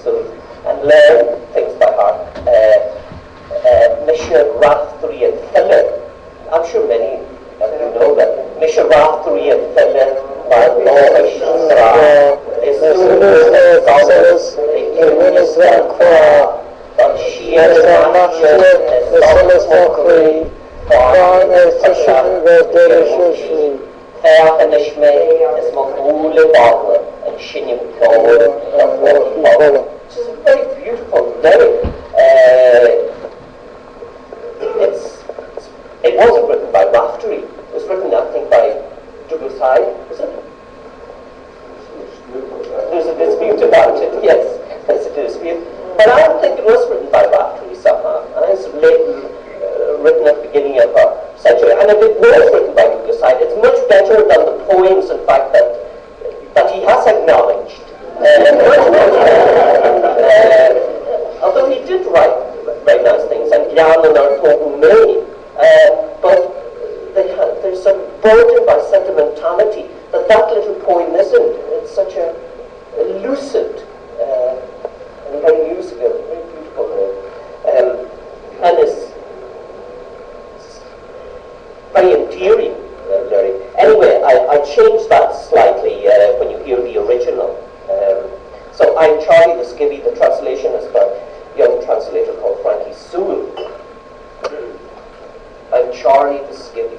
school and learn things by heart. Misha Raftery and Filler. I'm sure many of you know that. Misha Raftery and Filler, while Norwich is but she is not just a which is a very beautiful lyric. It wasn't written by Raftery. It was written, I think, by Douglas Hyde, was it? There's a dispute about it, yes. There's a dispute. But I don't think it was written by Raftery somehow. And it's written at the beginning of our century. And if it was written by Douglas Hyde, it's much better than the poems, in fact, that he has acknowledged. Although he did write very nice things, and Jan and Arthur May, but there's a burden by sentimentality that little poem isn't. It's such a lucid and very musical, very beautiful, and it's very endearing lyric. Anyway, I changed that slightly when you hear the original. So I'm Charlie the Skivvy. The translation is by a young translator called Frankie Sewell. I'm Charlie the Skivvy.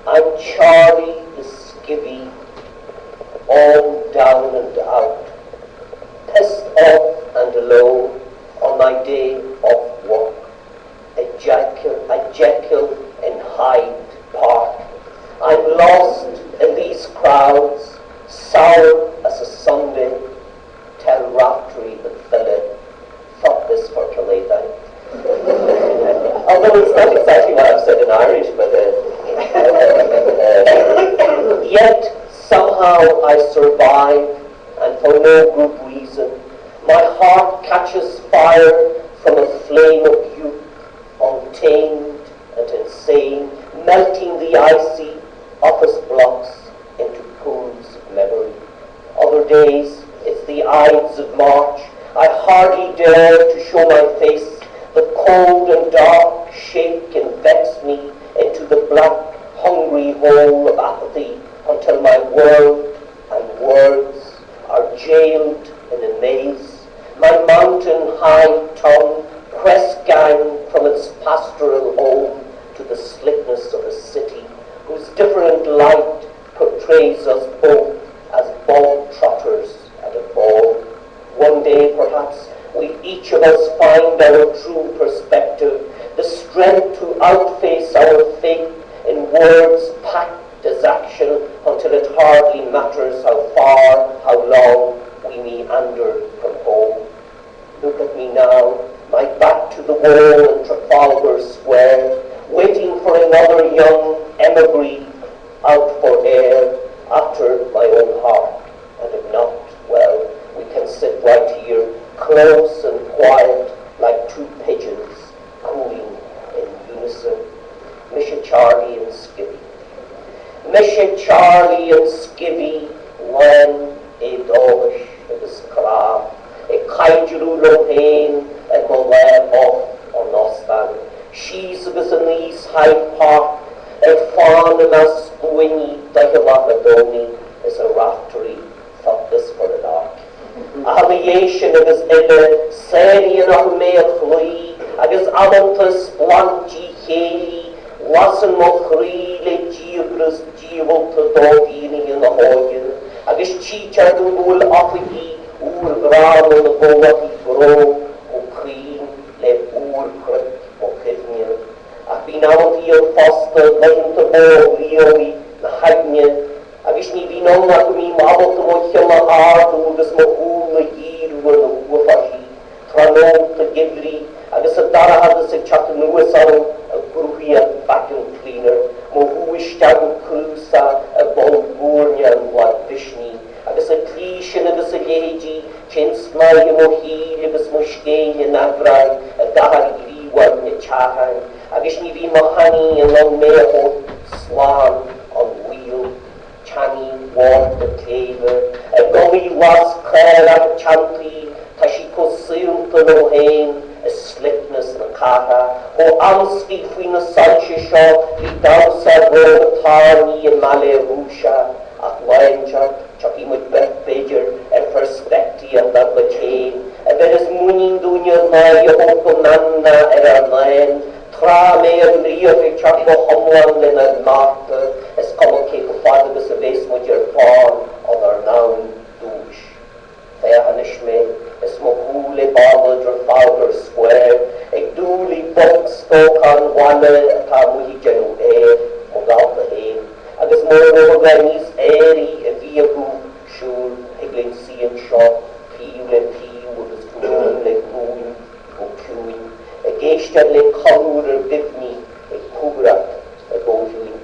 I'm Charlie the Skivvy, all down and out, pissed off and alone on my day of work. A Jekyll in Hyde Park. I'm lost in these crowds, sour as a Sunday, tell Raftery the filler, thought this for Killay. Although it's not exactly what I've said in Irish, but yet somehow I survive, and for no good reason. My heart catches fire from a flame of youth, untamed and insane, melting the icy office blocks into pools of memory. Other days, it's the Ides of March. I hardly dare to show my face. The cold and dark shake and vex me into the black, hungry hole of apathy until my world and words are jailed in a maze. My mountain-high tongue press-gang from its pastoral home to the slickness of a city whose different light portrays us both as bog trotters at a ball. One day, perhaps, we each of us find our true perspective, the strength to outface our faith in words packed as action until it hardly matters how far, how long we meander from home. Look at me now, my back to the wall in Trafalgar Square, waiting for another young emigree out for air after my own heart. And if not, well, we can sit right here, close and quiet, like two pigeons, cooing in unison. Misha Charlie and Skivvy. Misha Charlie and Skivvy, when a dogish agus crab, a kaijuru lohain, and molay off on Nostan. She's agus an East Hyde Park, a fawn and a squinny, daihalakadoni, is a Raftery, thought this for an ark. Alleation agus ille, seri and a mead chlui, agus alantas blanchi chéli, wasan mochri le giabras giavolta dogini in the hoyen, agus chichar dul afigi, graan on the boati bro, o cream, le kruk, o kidney. Ach bin out hier foster, leint de bo, rioi, na hagne, agus ni bin on na mi mabot mo chilla aardu, agus mo hula yiru na ufahi, tranon te givri, agus a dara had se chattanua sarum, a gruhia vacuum cleaner, mo huishtagu crusa, a bolgurnia and white vishni, agus a clishin agus a geji, chin smai mo heel, agus mo shkein and agrai, a dahar griwa in chahan, agus ni vi mahani and long meho swan on wheel, Channy, Ward the Claver, a gully was Clare at Chanty, Tashiko Silton O'Hain, a slipness and a kata, o Amski Queen of Sanchishaw, the Dowsa Road Tarni and Malay Rusha, at Wanger, Chucky with Beth Bidger, and Perspecti and that Batain, a bit as Mooning Dunya Maya Hokomana and Arnain, Tra me and Rio Chapo Homeland and a Martha, as common cake of father was a base with your farm on our noun douche. Fairhanishme, a smokule bottle or Fowler Square, a duly book spoke on one Tamuhi Genu Mogalpa Hain, and there's more over Granny's airy, a vehicle, sure, Higgling Sea and Shop, Peel and Peel with his gloom, like ruin, or queuing, a geishtad like Congur or Bivney, a Kurat, a Bojuin.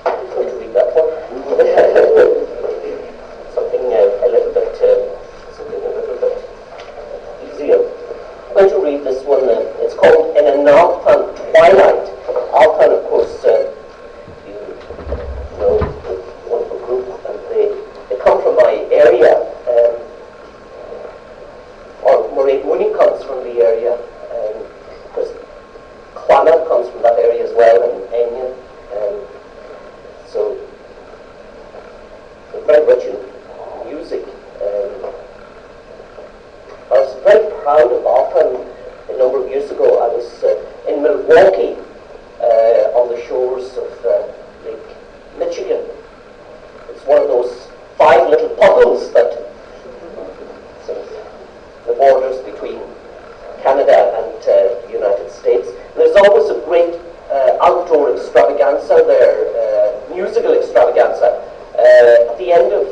I'm going to read that one. Something a little bit easier. I'm going to read this one. It's called In an Alpan Twilight. Alpan, of course, you know, the wonderful group, and they come from my area. Or Mairead Mooney comes from the area. Because Kwana comes from that area as well, and Enya. So they're very rich in music. I was very proud of Alpan a number of years ago. I was in Milwaukee on the shores of Lake Michigan. It's one of those 5 little puddles that sort of the borders between Canada and the United States. There's always a great outdoor extravaganza there, musical extravaganza. At the end of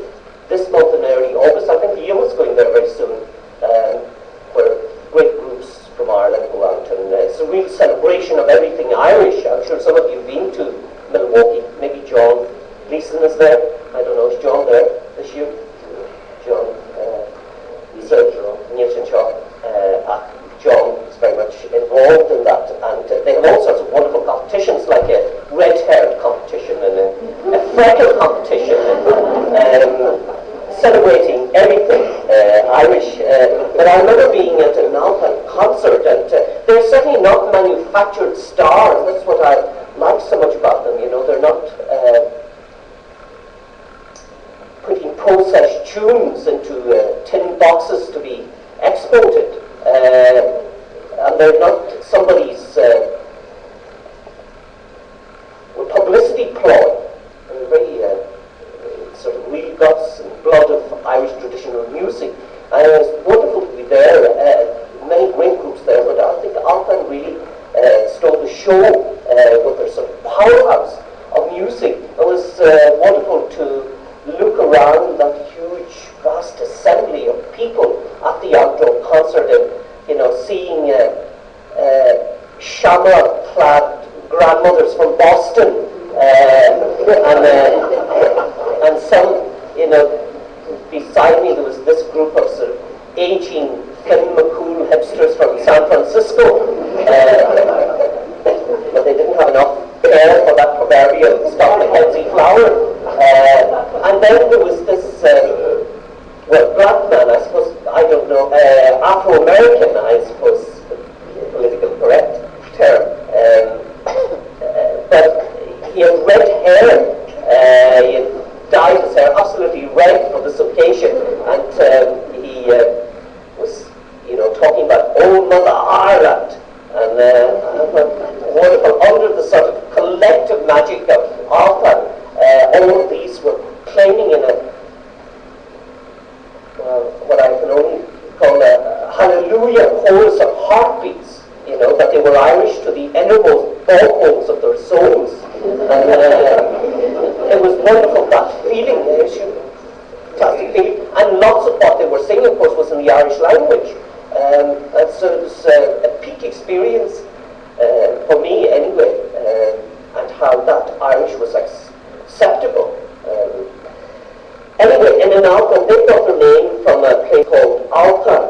this month in early August, I think Ian's going there very soon, where great groups from Ireland go out, and it's a real celebration of everything Irish. I'm sure some of you have been to Milwaukee. Maybe John Gleeson is there. I don't know, is John there this year? John, John is very much involved in that, and they have all sorts of wonderful competitions, like a red-haired competition and a freckle competition, and celebrating everything Irish. But I remember being at an Alpan concert, and they're certainly not manufactured stars. That's what I like so much about them. You know, they're not putting processed tunes into tin boxes to be exported. And they're not somebody's publicity ploy. They're very sort of real guts and blood of Irish traditional music. And it's wonderful to be there. Many great groups there, but I think Alpan really stole the show with their sort of powerhouse of music. It was wonderful to look around that huge, vast assembly of people at the outdoor concert, and you know, seeing shamrock-clad grandmothers from Boston, and some, you know, beside me there was this group of sort of aging Finn McCool hipsters from San Francisco, but they didn't have enough air for that proverbial Scott McKenzie flower. And then there was this, well, black man, I suppose, I don't know, Afro-American, I suppose, political correct term. But he had red hair. He had dyed his hair absolutely red for this occasion, and he was, you know, talking about old Mother Ireland, and wonderful, under the sort of collective magic of Alpan. All of these were claiming in a, what I can only call a hallelujah chorus of heartbeats, you know, that they were Irish to the innermost boreholes of their souls. And it was wonderful, that feeling, fantastic feeling. And lots of what they were singing, of course, was in the Irish language. And so it was a peak experience, for me anyway, and how that Irish was acceptable. Anyway, in an Alpan, they got their name from a place called Alpa,